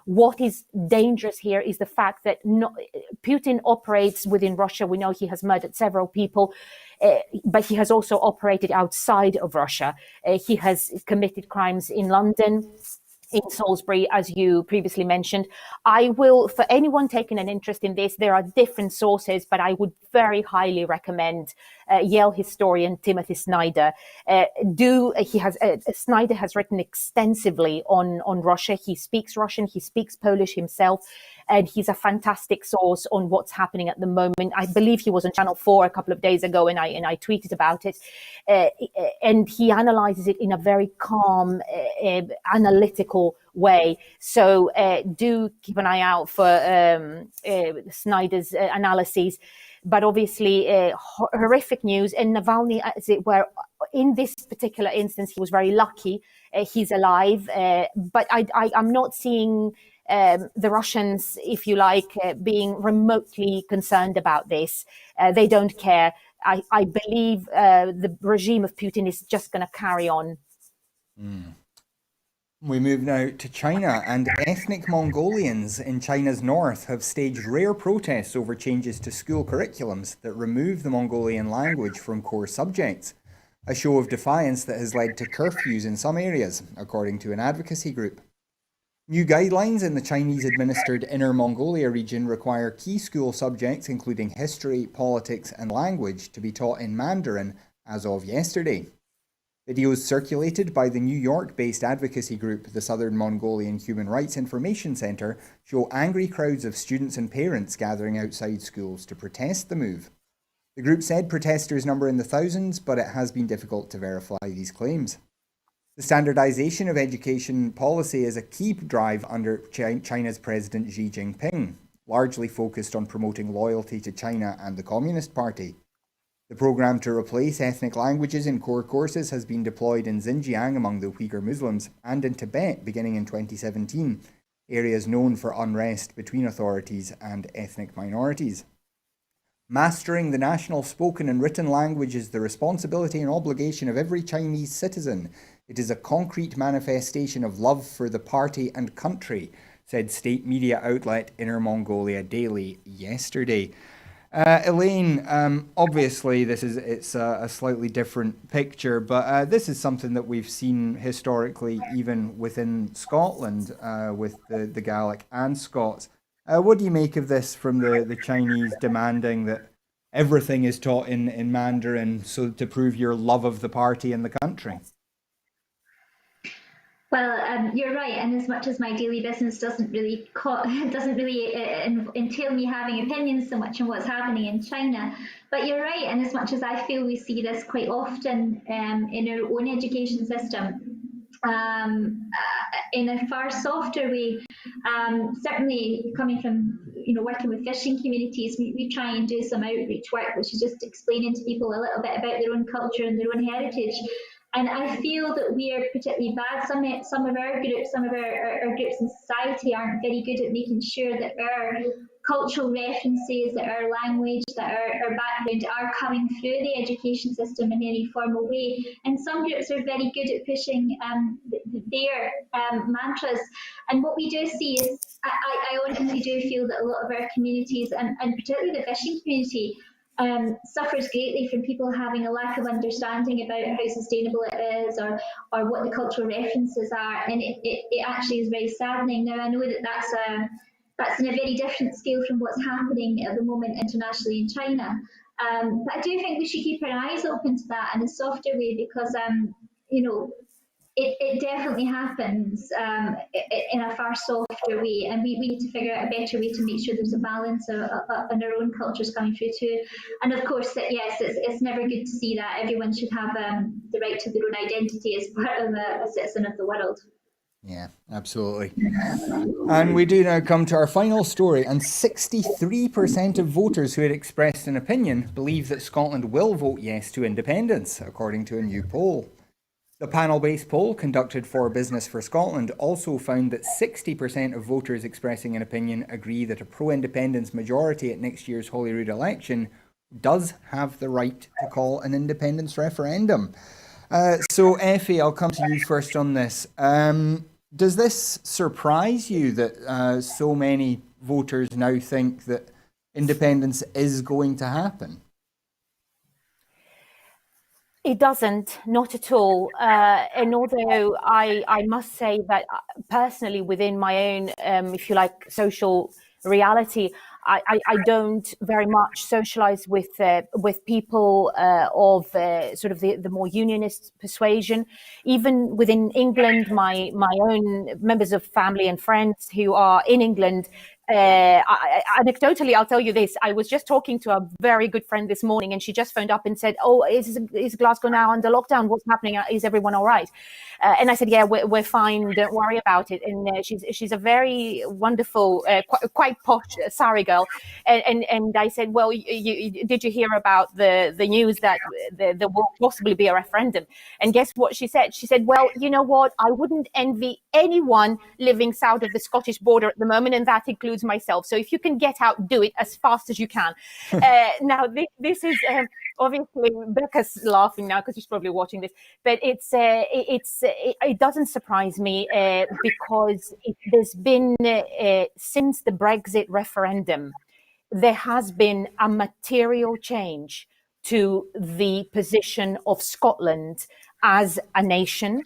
what is dangerous here is the fact that Putin operates within Russia. We know he has murdered several people, but he has also operated outside of Russia. He has committed crimes in London, in Salisbury, as you previously mentioned. I will, for anyone taking an interest in this, there are different sources, but I would very highly recommend Yale historian Timothy Snyder. Snyder has written extensively on Russia. He speaks Russian, he speaks Polish himself, and he's a fantastic source on what's happening at the moment. I believe he was on Channel 4 a couple of days ago, and I tweeted about it. And he analyzes it in a very calm, analytical way. So do keep an eye out for Snyder's analyses. But obviously, horrific news. And Navalny, as it were, in this particular instance, he was very lucky. He's alive. But I'm not seeing the Russians, if you like, being remotely concerned about this. They don't care. I believe the regime of Putin is just going to carry on. We move now to China, and ethnic Mongolians in China's north have staged rare protests over changes to school curriculums that remove the Mongolian language from core subjects. A show of defiance that has led to curfews in some areas, according to an advocacy group. New guidelines in the Chinese-administered Inner Mongolia region require key school subjects, including history, politics, and language, to be taught in Mandarin as of yesterday. Videos circulated by the New York-based advocacy group, the Southern Mongolian Human Rights Information Center, show angry crowds of students and parents gathering outside schools to protest the move. The group said protesters number in the thousands, but it has been difficult to verify these claims. The standardization of education policy is a key drive under China's President Xi Jinping, largely focused on promoting loyalty to China and the Communist Party. The program to replace ethnic languages in core courses has been deployed in Xinjiang among the Uyghur Muslims and in Tibet beginning in 2017, areas known for unrest between authorities and ethnic minorities. Mastering the national spoken and written language is the responsibility and obligation of every Chinese citizen. It is a concrete manifestation of love for the party and country, said state media outlet Inner Mongolia Daily yesterday. Elaine, obviously it's a slightly different picture, but this is something that we've seen historically even within Scotland with the Gaelic and Scots. What do you make of this from the Chinese demanding that everything is taught in Mandarin so to prove your love of the party and the country? Well, you're right, and as much as my daily business doesn't really entail me having opinions so much on what's happening in China, but you're right, and as much as I feel we see this quite often in our own education system, in a far softer way. Certainly, coming from working with fishing communities, we try and do some outreach work, which is just explaining to people a little bit about their own culture and their own heritage. And I feel that we are particularly bad. Some of our groups, some of our groups in society aren't very good at making sure that our cultural references, that our language, that our background are coming through the education system in any formal way. And some groups are very good at pushing their mantras. And what we do see is, I honestly do feel that a lot of our communities, and particularly the fishing community, suffers greatly from people having a lack of understanding about how sustainable it is, or what the cultural references are, and it actually is very saddening. Now I know that that's in a very different scale from what's happening at the moment internationally in China, but I do think we should keep our eyes open to that in a softer way, because you know it definitely happens in a far softer way, and we need to figure out a better way to make sure there's a balance in our own cultures coming through too. And of course, that yes, it's never good to see that. Everyone should have the right to their own identity as part of a citizen of the world. Yeah, absolutely. And we do now come to our final story, and 63% of voters who had expressed an opinion believe that Scotland will vote yes to independence, according to a new poll. The panel-based poll conducted for Business for Scotland also found that 60% of voters expressing an opinion agree that a pro-independence majority at next year's Holyrood election does have the right to call an independence referendum. So Effie, I'll come to you first on this. Does this surprise you that so many voters now think that independence is going to happen? It doesn't, not at all. And although I must say that personally, within my own, if you like, social reality, I don't very much socialize with people of sort of the more unionist persuasion. Even within England, my own members of family and friends who are in England, anecdotally, I'll tell you this. I was just talking to a very good friend this morning, and she just phoned up and said, "Oh, is Glasgow now under lockdown? What's happening? Is everyone all right?" And I said, "Yeah, we're fine. Don't worry about it." And she's a very wonderful, quite posh Surrey girl. And I said, "Well, did you hear about the news that there will possibly be a referendum?" And guess what she said? She said, "Well, you know what? I wouldn't envy anyone living south of the Scottish border at the moment, and that includes myself. So if you can get out, do it as fast as you can." Now, this is obviously Becca's laughing now because she's probably watching this, but it doesn't surprise me because there's been since the Brexit referendum, there has been a material change to the position of Scotland as a nation,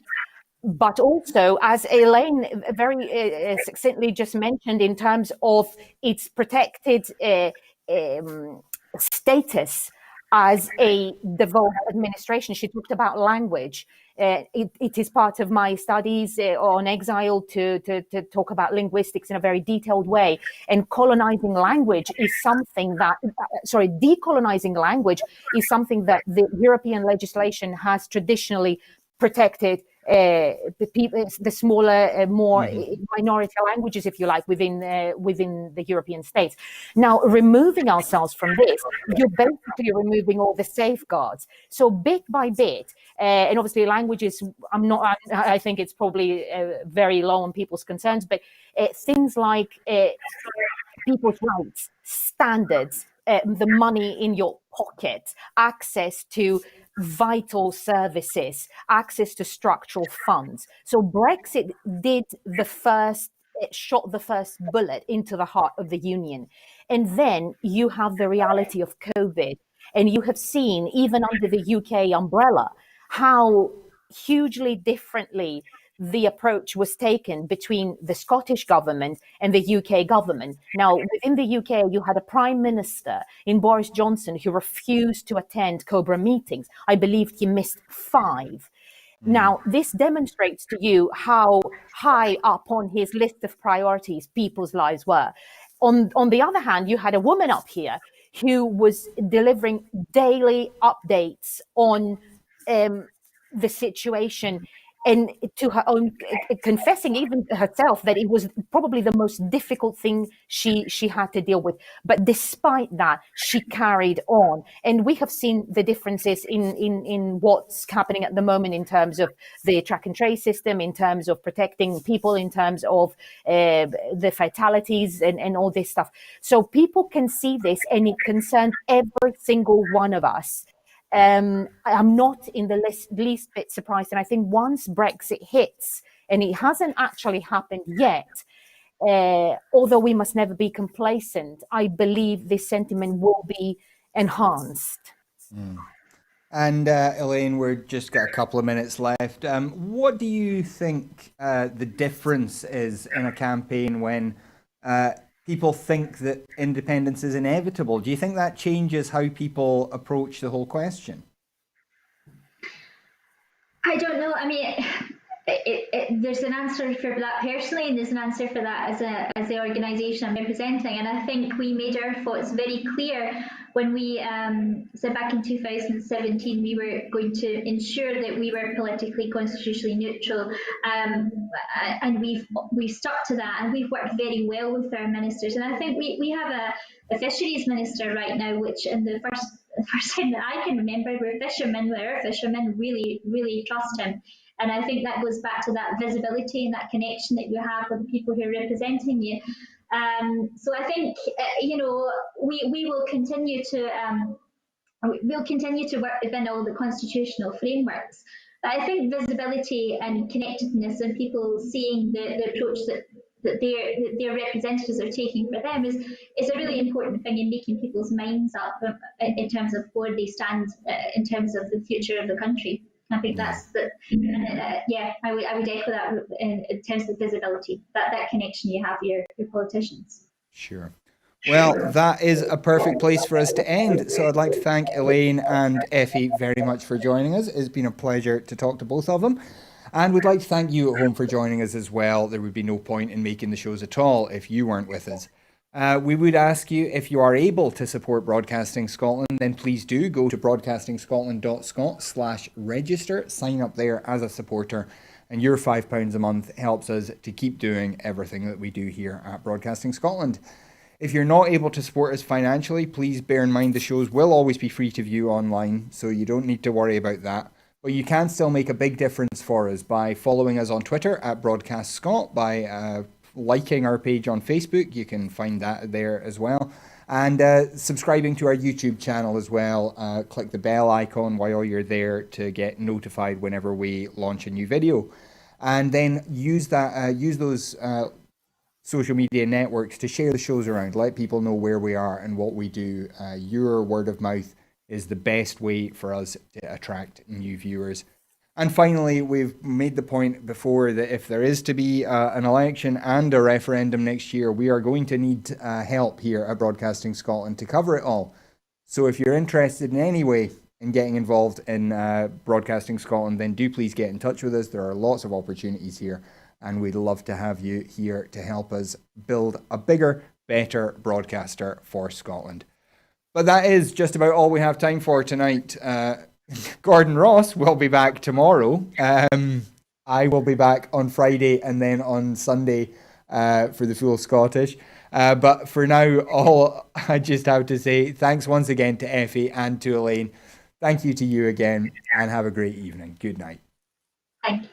but also, as Elaine very succinctly just mentioned, in terms of its protected status as a devolved administration. She talked about language. It is part of my studies on exile to talk about linguistics in a very detailed way. And colonizing language is something that, decolonizing language is something that the European legislation has traditionally protected the people, the smaller, more minority languages, if you like, within the European states. Now, removing ourselves from this, you're basically removing all the safeguards. So bit by bit, and obviously languages, I think it's probably very low on people's concerns, but things like people's rights, standards, the money in your pocket, access to vital services, access to structural funds. So Brexit shot the first bullet into the heart of the union. And then you have the reality of COVID. And you have seen, even under the UK umbrella, how hugely differently the approach was taken between the Scottish government and the UK government. Now, within the UK, you had a prime minister in Boris Johnson who refused to attend COBRA meetings. I believe he missed 5. Now, this demonstrates to you how high up on his list of priorities people's lives were. On the other hand, you had a woman up here who was delivering daily updates on the situation, and to her own, confessing even herself that it was probably the most difficult thing she had to deal with. But despite that, she carried on. And we have seen the differences in what's happening at the moment in terms of the track and trace system, in terms of protecting people, in terms of the fatalities and all this stuff. So people can see this, and it concerns every single one of us. I'm not in the least bit surprised. And I think once Brexit hits, and it hasn't actually happened yet, although we must never be complacent, I believe this sentiment will be enhanced. And Elaine, we've just got a couple of minutes left. What do you think the difference is in a campaign when people think that independence is inevitable? Do you think that changes how people approach the whole question? I don't know. I mean, there's an answer for that personally, and there's an answer for that as the organisation I'm representing. And I think we made our thoughts very clear when we said back in 2017 we were going to ensure that we were politically, constitutionally neutral, and we've stuck to that, and we've worked very well with our ministers. And I think we have a fisheries minister right now, which in the first time that I can remember, we're fishermen, where our fishermen really, really trust him. And I think that goes back to that visibility and that connection that you have with the people who are representing you. So I think, we will continue to work within all the constitutional frameworks. But I think visibility and connectedness and people seeing the approach that their representatives are taking for them is a really important thing in making people's minds up in terms of where they stand in terms of the future of the country. I think that's I would echo that in terms of visibility, that connection you have with your politicians. Sure. Well, that is a perfect place for us to end. So I'd like to thank Elaine and Effie very much for joining us. It's been a pleasure to talk to both of them. And we'd like to thank you at home for joining us as well. There would be no point in making the shows at all if you weren't with us. We would ask you, if you are able to support Broadcasting Scotland, then please do go to broadcastingscotland.scot/register, sign up there as a supporter, and your £5 a month helps us to keep doing everything that we do here at Broadcasting Scotland. If you're not able to support us financially, please bear in mind the shows will always be free to view online, so you don't need to worry about that. But you can still make a big difference for us by following us on Twitter at Broadcast Scot, by liking our page on Facebook. You can find that there as well. And subscribing to our YouTube channel as well. Click the bell icon while you're there to get notified whenever we launch a new video. And then use those social media networks to share the shows around. Let people know where we are and what we do. Your word of mouth is the best way for us to attract new viewers. And finally, we've made the point before that if there is to be an election and a referendum next year, we are going to need help here at Broadcasting Scotland to cover it all. So if you're interested in any way in getting involved in Broadcasting Scotland, then do please get in touch with us. There are lots of opportunities here, and we'd love to have you here to help us build a bigger, better broadcaster for Scotland. But that is just about all we have time for tonight. Gordon Ross will be back tomorrow. I will be back on Friday and then on Sunday for the full Scottish. But for now, all I just have to say, thanks once again to Effie and to Elaine. Thank you to you again, and have a great evening. Good night. Thank you.